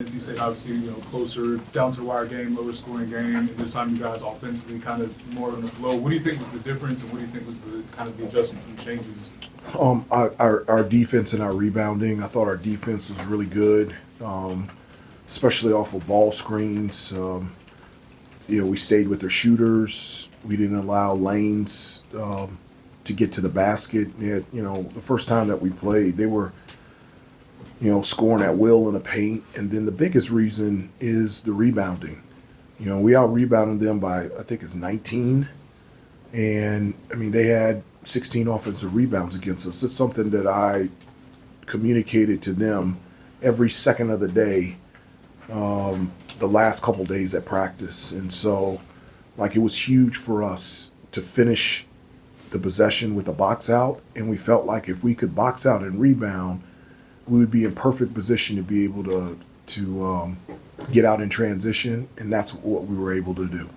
NC State obviously, closer, down to the wire game, lower scoring game, and this time you guys offensively kind of more on the flow. What do you think was the difference, and what do you think was the kind of the adjustments and changes? Our defense and our rebounding. I thought our defense was really good, especially off of ball screens. We stayed with their shooters. We didn't allow lanes to get to the basket. The first time that we played, they were scoring at will in the paint. And then the biggest reason is the rebounding. We out-rebounded them by, I think it's 19. And, they had 16 offensive rebounds against us. It's something that I communicated to them every second of the day, the last couple days at practice. And so, it was huge for us to finish the possession with a box out. And we felt like if we could box out and rebound, we would be in perfect position to be able to get out in transition, and that's what we were able to do.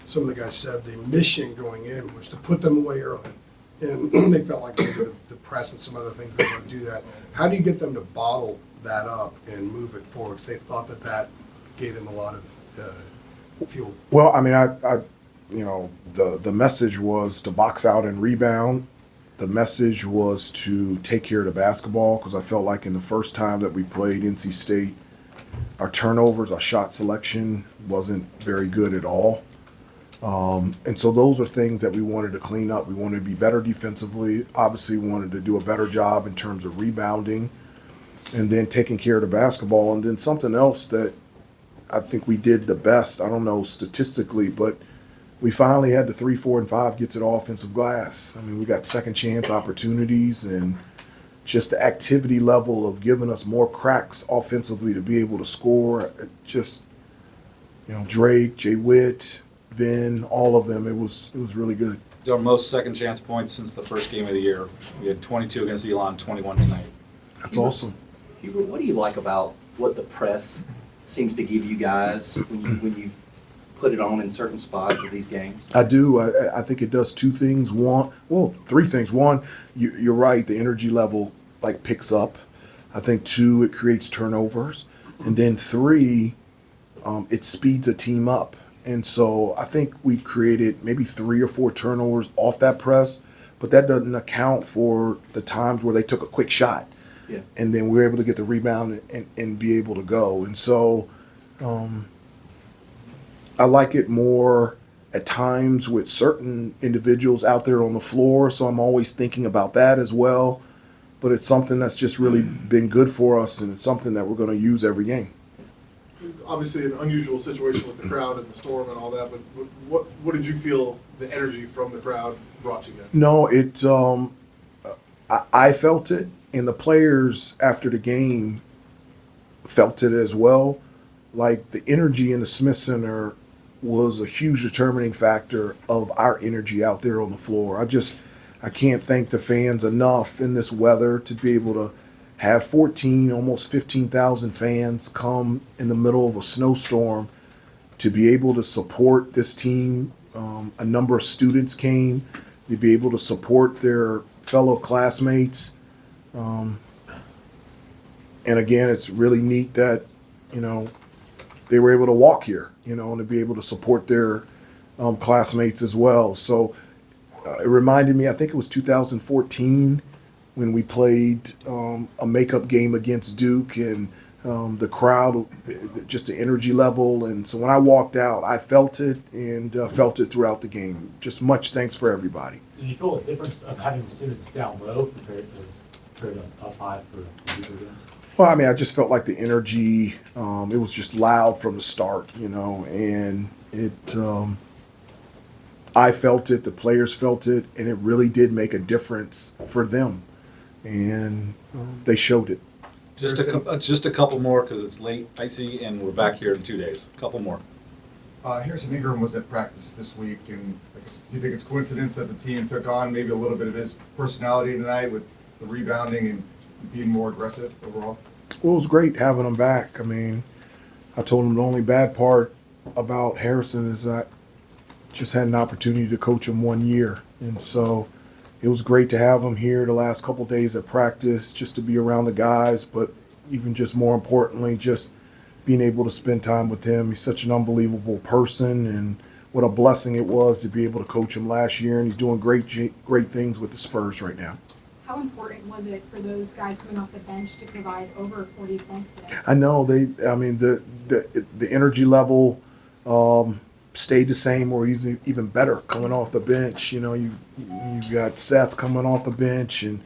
Some of the guys said the mission going in was to put them away early, and they felt like maybe the press and some other things were going to do that. How do you get them to bottle that up and move it forward? They thought that gave them a lot of fuel. Well, the message was to box out and rebound. The message was to take care of the basketball, because I felt like in the first time that we played NC State, our turnovers, our shot selection wasn't very good at all. And so those are things that we wanted to clean up. We wanted to be better defensively. Obviously, we wanted to do a better job in terms of rebounding and then taking care of the basketball. And then something else that I think we did the best, I don't know statistically, but we finally had the 3, 4, and 5 get to the offensive glass. We got second chance opportunities, and just the activity level of giving us more cracks offensively to be able to score. Drake, Jay Witt, Vin, all of them. It was really good. Our most second chance points since the first game of the year. We had 22 against Elon, 21 tonight. That's awesome. Hubert, what do you like about what the press seems to give you guys when you put it on in certain spots of these games? I do. I think it does two things. Three things. One, you're right, the energy level picks up. I think 2, it creates turnovers. And then 3, it speeds a team up. And so I think we created maybe 3 or 4 turnovers off that press, but that doesn't account for the times where they took a quick shot. Yeah. And then we were able to get the rebound and be able to go. And so I like it more at times with certain individuals out there on the floor, so I'm always thinking about that as well. But it's something that's just really been good for us, and it's something that we're going to use every game. It was obviously an unusual situation with the crowd and the storm and all that, but what did you feel the energy from the crowd brought you guys? No, I felt it, and the players after the game felt it as well. The energy in the Smith Center was a huge determining factor of our energy out there on the floor. I can't thank the fans enough in this weather to be able to have 14, almost 15,000 fans come in the middle of a snowstorm to be able to support this team. A number of students came to be able to support their fellow classmates. And again, it's really neat that, they were able to walk here, and to be able to support their classmates as well. So it reminded me, I think it was 2014 when we played a makeup game against Duke, and the crowd, just the energy level. And so when I walked out, I felt it, and felt it throughout the game. Just much thanks for everybody. Did you feel a difference of having the students down low compared to up high for the Duke game? Well, I just felt like the energy, it was just loud from the start, and it, I felt it, the players felt it, and it really did make a difference for them, and they showed it. Just a couple more, because it's late, icy, and we're back here in 2 days. A couple more. Harrison Ingram was at practice this week, and do you think it's coincidence that the team took on maybe a little bit of his personality tonight with the rebounding and being more aggressive overall? Well, it was great having him back. I told him the only bad part about Harrison is that I just had an opportunity to coach him 1 year. And so it was great to have him here the last couple days at practice, just to be around the guys, but even just more importantly, just being able to spend time with him. He's such an unbelievable person, and what a blessing it was to be able to coach him last year. And he's doing great things with the Spurs right now. How important was it for those guys coming off the bench to provide over 40 points today? I know the energy level stayed the same, or he's even better coming off the bench. You know, you got Seth coming off the bench and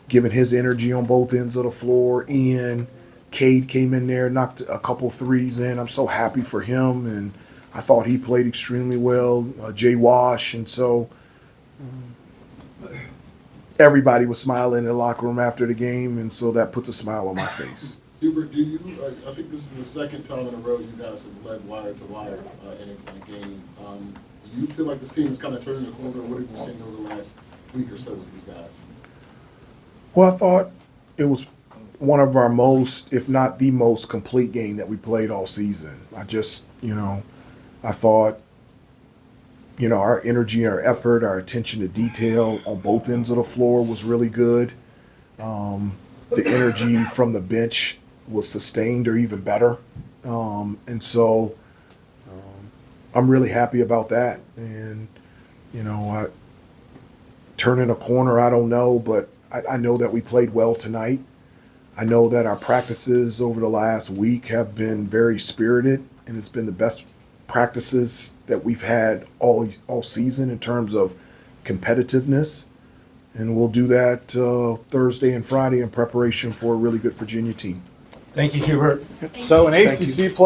giving his energy on both ends of the floor. Ian, Cade came in there, knocked a couple threes in. I'm so happy for him, and I thought he played extremely well. Jay Wash, and so everybody was smiling in the locker room after the game, and so that puts a smile on my face. Hubert, do you? I think this is the second time in a row you guys have led wire to wire in a game. Do you feel like this team is kind of turning the corner? What have you seen over the last week or so with these guys? Well, I thought it was one of our most, if not the most complete game that we played all season. I thought, our energy, our effort, our attention to detail on both ends of the floor was really good. The energy from the bench was sustained or even better. And so I'm really happy about that. And, turning a corner, I don't know, but I know that we played well tonight. I know that our practices over the last week have been very spirited, and it's been the best practices that we've had all season in terms of competitiveness. And we'll do that Thursday and Friday in preparation for a really good Virginia team. Thank you, Hubert. Yep. So an Thank you. ACC play.